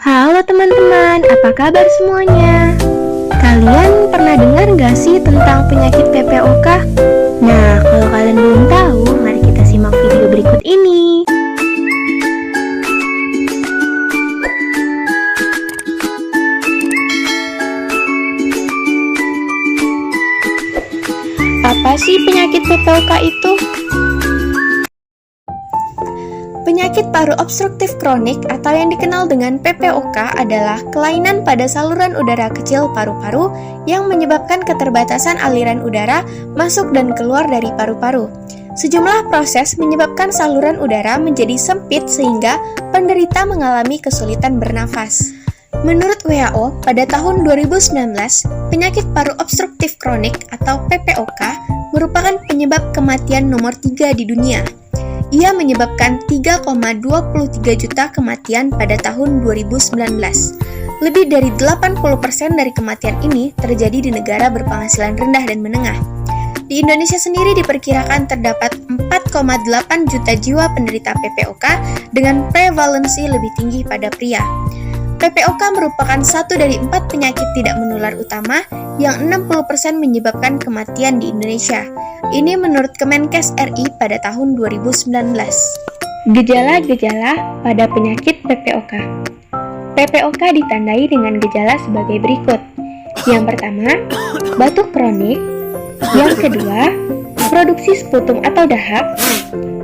Halo teman-teman, apa kabar semuanya? Kalian pernah dengar nggak sih tentang penyakit PPOK? Nah, kalau kalian belum tahu, mari kita simak video berikut ini. Apa sih penyakit PPOK itu? Penyakit paru obstruktif kronik atau yang dikenal dengan PPOK adalah kelainan pada saluran udara kecil paru-paru yang menyebabkan keterbatasan aliran udara masuk dan keluar dari paru-paru. Sejumlah proses menyebabkan saluran udara menjadi sempit sehingga penderita mengalami kesulitan bernafas. Menurut WHO, pada tahun 2019, penyakit paru obstruktif kronik atau PPOK merupakan penyebab kematian nomor 3 di dunia. Ia menyebabkan 3,23 juta kematian pada tahun 2019. Lebih dari 80% dari kematian ini terjadi di negara berpenghasilan rendah dan menengah. Di Indonesia sendiri diperkirakan terdapat 4,8 juta jiwa penderita PPOK dengan prevalensi lebih tinggi pada pria. PPOK merupakan satu dari 4 penyakit tidak menular utama yang 60% menyebabkan kematian di Indonesia. Ini menurut Kemenkes RI pada tahun 2019. Gejala-gejala pada penyakit PPOK. PPOK ditandai dengan gejala sebagai berikut. Yang pertama, batuk kronik. Yang kedua, produksi sputum atau dahak.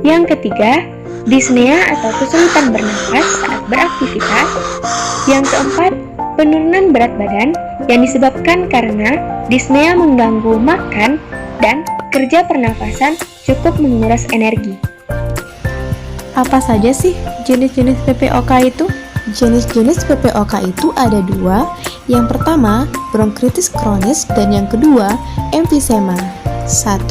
Yang ketiga, dyspnea atau kesulitan bernafas saat beraktivitas. Yang keempat, penurunan berat badan yang disebabkan karena dyspnea mengganggu makan dan kerja pernafasan cukup menguras energi. Apa saja sih jenis-jenis PPOK itu? Jenis-jenis PPOK itu ada dua. Yang pertama, bronkitis kronis dan yang kedua, emfisema. 1.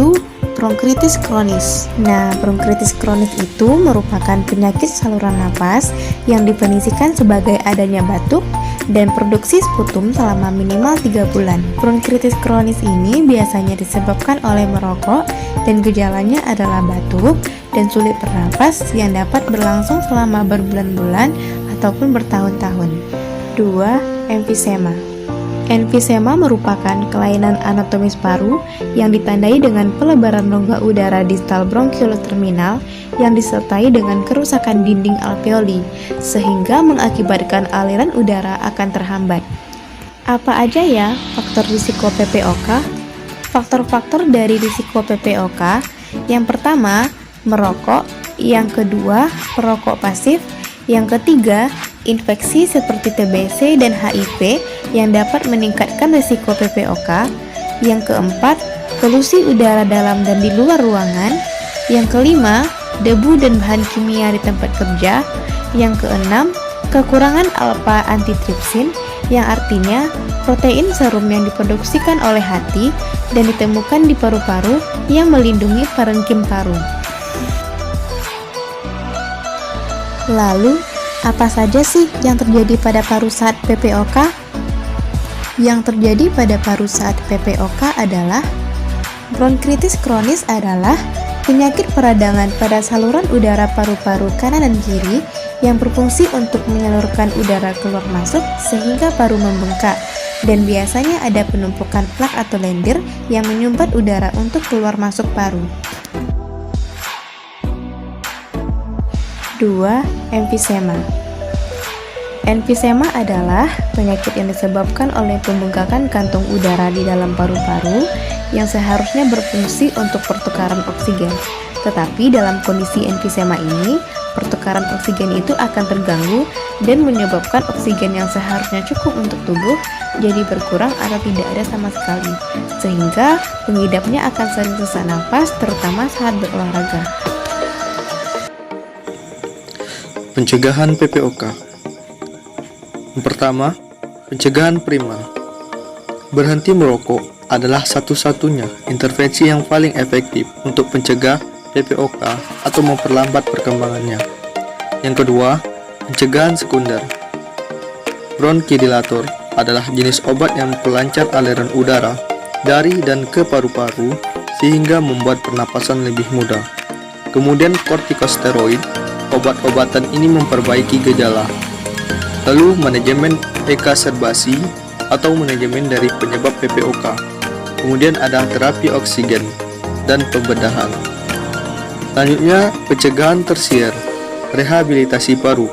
Bronkitis kronis. Nah, bronkitis kronis itu merupakan penyakit saluran napas yang definisikan sebagai adanya batuk dan produksi sputum selama minimal 3 bulan. Bronkitis kronis ini biasanya disebabkan oleh merokok dan gejalanya adalah batuk dan sulit bernapas yang dapat berlangsung selama berbulan-bulan ataupun bertahun-tahun. 2. Emfisema. Emfisema merupakan kelainan anatomis paru yang ditandai dengan pelebaran rongga udara distal bronchiole terminal yang disertai dengan kerusakan dinding alveoli, sehingga mengakibatkan aliran udara akan terhambat. Apa aja ya faktor risiko PPOK? Faktor-faktor dari risiko PPOK, yang pertama, merokok, yang kedua, perokok pasif, yang ketiga, infeksi seperti TBC dan HIV yang dapat meningkatkan risiko PPOK. Yang keempat, polusi udara dalam dan di luar ruangan. Yang kelima, debu dan bahan kimia di tempat kerja. Yang keenam, kekurangan alpha antitrypsin yang artinya protein serum yang diproduksikan oleh hati dan ditemukan di paru-paru yang melindungi parenkim paru. Lalu, apa saja sih yang terjadi pada paru saat PPOK? Yang terjadi pada paru saat PPOK adalah bronkitis kronis adalah penyakit peradangan pada saluran udara paru-paru kanan dan kiri yang berfungsi untuk menyalurkan udara keluar masuk sehingga paru membengkak dan biasanya ada penumpukan plak atau lendir yang menyumbat udara untuk keluar masuk paru. 2. Emfisema. Emfisema adalah penyakit yang disebabkan oleh pembengkakan kantung udara di dalam paru-paru yang seharusnya berfungsi untuk pertukaran oksigen. Tetapi dalam kondisi emfisema ini, pertukaran oksigen itu akan terganggu dan menyebabkan oksigen yang seharusnya cukup untuk tubuh jadi berkurang atau tidak ada sama sekali, sehingga pengidapnya akan sering sesak nafas terutama saat berolahraga. Pencegahan PPOK. Yang pertama, pencegahan primer. Berhenti merokok adalah satu-satunya intervensi yang paling efektif untuk pencegah PPOK atau memperlambat perkembangannya. Yang kedua, pencegahan sekunder. Bronchodilator adalah jenis obat yang pelancar aliran udara dari dan ke paru-paru sehingga membuat pernapasan lebih mudah. Kemudian kortikosteroid. Obat-obatan ini memperbaiki gejala. Lalu manajemen eksaserbasi atau manajemen dari penyebab PPOK. Kemudian ada terapi oksigen dan pembedahan. Selanjutnya, pencegahan tersier, rehabilitasi paru.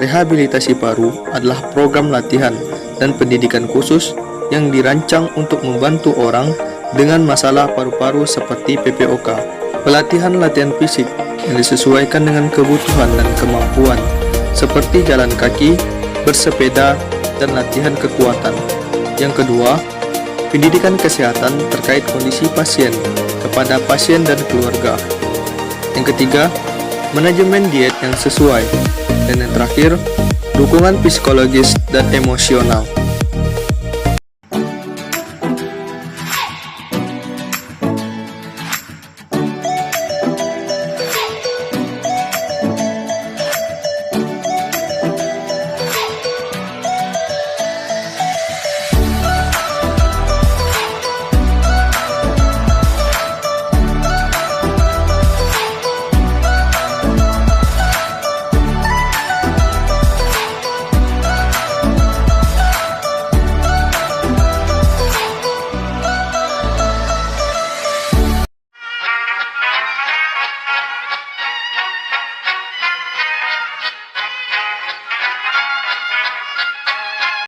Rehabilitasi paru adalah program latihan dan pendidikan khusus yang dirancang untuk membantu orang dengan masalah paru-paru seperti PPOK. Pelatihan-latihan fisik yang disesuaikan dengan kebutuhan dan kemampuan, seperti jalan kaki, bersepeda, dan latihan kekuatan. Yang kedua, pendidikan kesehatan terkait kondisi pasien kepada pasien dan keluarga. Yang ketiga, manajemen diet yang sesuai. Dan yang terakhir, dukungan psikologis dan emosional.